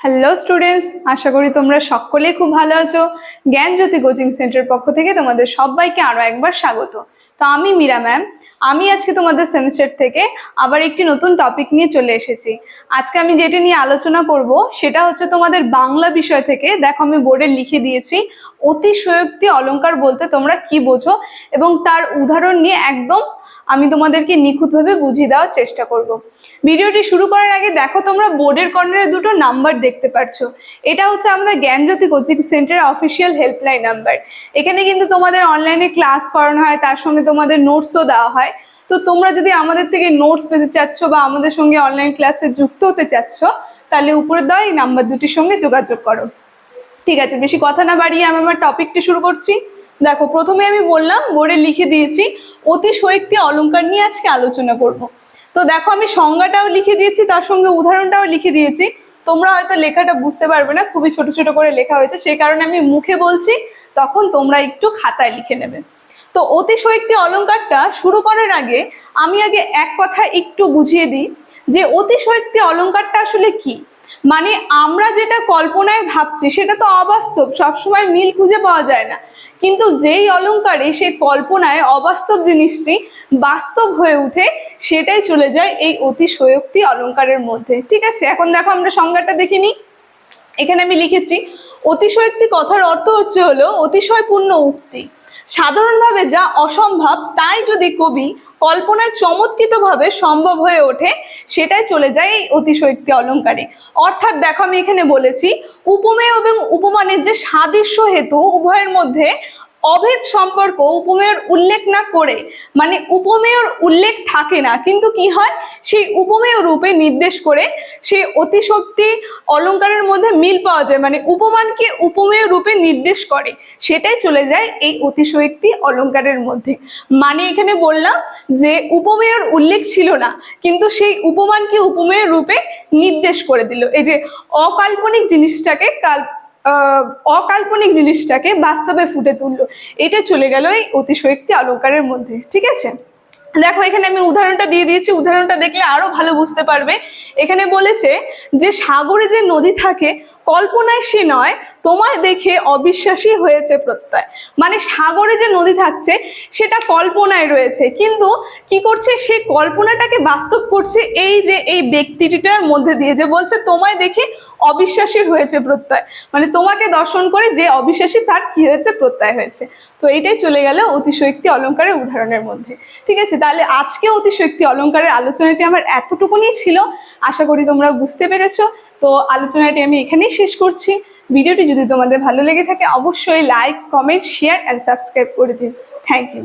Hello students, আশা করি তোমরা সকলেই খুব ভালো আছো। জ্ঞানজ্যোতি কোচিং সেন্টারের পক্ষ থেকে তোমাদের সবাইকে আরো একবার স্বাগত। তো আমি মীরা ম্যাম, আমি আজকে তোমাদের সেমিস্টার থেকে আবার একটি নতুন টপিক নিয়ে চলে এসেছি। আজকে আমি যেটি নিয়ে আলোচনা করব সেটা হচ্ছে তোমাদের বাংলা বিষয় থেকে। দেখো, আমি বোর্ডে লিখে দিয়েছি অতিশয়োক্তি অলংকার বলতে তোমরা কি বোঝো, এবং তার উদাহরণ নিয়ে একদম আমি তোমাদেরকে নিখুঁতভাবে বুঝিয়ে দেওয়ার চেষ্টা করব। ভিডিওটি শুরু করার আগে দেখো, তোমরা বোর্ডের কর্নারে দুটো নাম্বার দেখতে পাচ্ছ। এটা হচ্ছে আমাদের জ্ঞানজ্যোতি কোচিং সেন্টারের অফিসিয়াল হেল্পলাইন নাম্বার। এখানে কিন্তু তোমাদের অনলাইনে ক্লাস করানো হয়, তার সঙ্গে তোমাদের নোটসও দেওয়া হয়। তো তোমরা যদি আমাদের থেকে নোটস পেতে চাচ্ছ বা আমাদের সঙ্গে অনলাইন ক্লাসে যুক্ত হতে চাচ্ছ, তাহলে উপরে দেওয়া এই নাম্বার দুটির সঙ্গে যোগাযোগ করো। ঠিক আছে, বেশি কথা না বাড়িয়ে আমি আমার টপিকটি শুরু করছি। দেখো, প্রথমে আমি বললাম বোর্ডে লিখে দিয়েছি অতিশয়োক্তি অলংকার নিয়ে আজকে আলোচনা করব। তো দেখো, আমি সংজ্ঞাটাও লিখে দিয়েছি, তার সঙ্গে উদাহরণটাও লিখে দিয়েছি। তোমরা হয়তো লেখাটা বুঝতে পারবে না, খুবই ছোট ছোট করে লেখা হয়েছে, সেই কারণে আমি মুখে বলছি, তখন তোমরা একটু খাতায় লিখে নেবে। তো অতিশয়োক্তি অলংকারটা শুরু করার আগে আমি এক কথা একটু বুঝিয়ে দিই যে অতিশয়োক্তি অলংকারটা আসলে কি। মানে আমরা যেটা কল্পনায় ভাবছি সেটা তো অবাস্তব, সবসময় মিল খুঁজে পাওয়া যায় না। কিন্তু যেই অলংকারে সেই কল্পনায় অবাস্তব জিনিসটি বাস্তব হয়ে উঠে, সেটাই চলে যায় এই অতিশয়োক্তি অলংকারের মধ্যে। ঠিক আছে, এখন দেখো আমরা সংজ্ঞাটা দেখে নিই। এখানে আমি লিখেছি অতিশয়োক্তি কথার অর্থ হলো অতিশয়পূর্ণ উক্তি। সাধারণভাবে যা অসম্ভব তাই যদি কবি কল্পনায় চমৎকৃতভাবে সম্ভব হয়ে ওঠে, সেটাই চলে যায় এই অতিশয়োক্তি অলংকারে। অর্থাৎ দেখো, আমি এখানে বলেছি উপমেয় এবং উপমানের যে সাদৃশ্য হেতু উভয়ের মধ্যে অভেদ সম্পর্ক উপমেয়ের উল্লেখ না করে, মানে উপমেয়ের উল্লেখ থাকে না, কিন্তু কি হয়, সেই উপমেয় রূপে নির্দেশ করে সেই অতিশয়োক্তি অলংকারের মধ্যে মিল পাওয়া যায়, মানে উপমানকে উপমেয় রূপে নির্দেশ করে, সেটাই চলে যায় এই অতিশয়োক্তি অলংকারের মধ্যে। মানে এখানে বললাম যে উপমেয়ের উল্লেখ ছিল না, কিন্তু সেই উপমানকে উপমেয় রূপে নির্দেশ করে দিল। এই যে অকাল্পনিক জিনিসটাকে বাস্তবে ফুটে তুললো, এটা চলে গেল এই অতিশয়োক্তি অলংকারের মধ্যে। ঠিক আছে, দেখো এখানে আমি উদাহরণটা দিয়ে দিয়েছি, উদাহরণটা দেখলে আরো ভালো বুঝতে পারবে। এখানে বলেছে যে সাগরে যে নদী থাকে কল্পনায় সে নয়, তোমায় দেখে অবিশ্বাসী হয়েছে প্রত্যয়। মানে সাগরে যে নদী থাকছে সেটা কল্পনায় রয়েছে, কিন্তু কি করছে, সে কল্পনাটাকে বাস্তব করছে এই যে এই ব্যক্তিটিটার মধ্যে দিয়ে, যে বলছে তোমায় দেখে অবিশ্বাসী হয়েছে প্রত্যয়, মানে তোমাকে দর্শন করে যে অবিশ্বাসী তার কি হয়েছে, প্রত্যয় হয়েছে। তো এইটাই চলে গেল অতিশয়োক্তি অলংকারের উদাহরণের মধ্যে। ঠিক আছে, তাহলে আজকে অতিশয়োক্তি অলংকারের আলোচনাটি আমার এতটুকুনি ছিল। আশা করি তোমরা বুঝতে পেরেছো। তো আলোচনাটি আমি এখানেই শেষ করছি। ভিডিওটি যদি তোমাদের ভালো লেগে থাকে অবশ্যই like, comment, share and subscribe করে দিন। Thank you.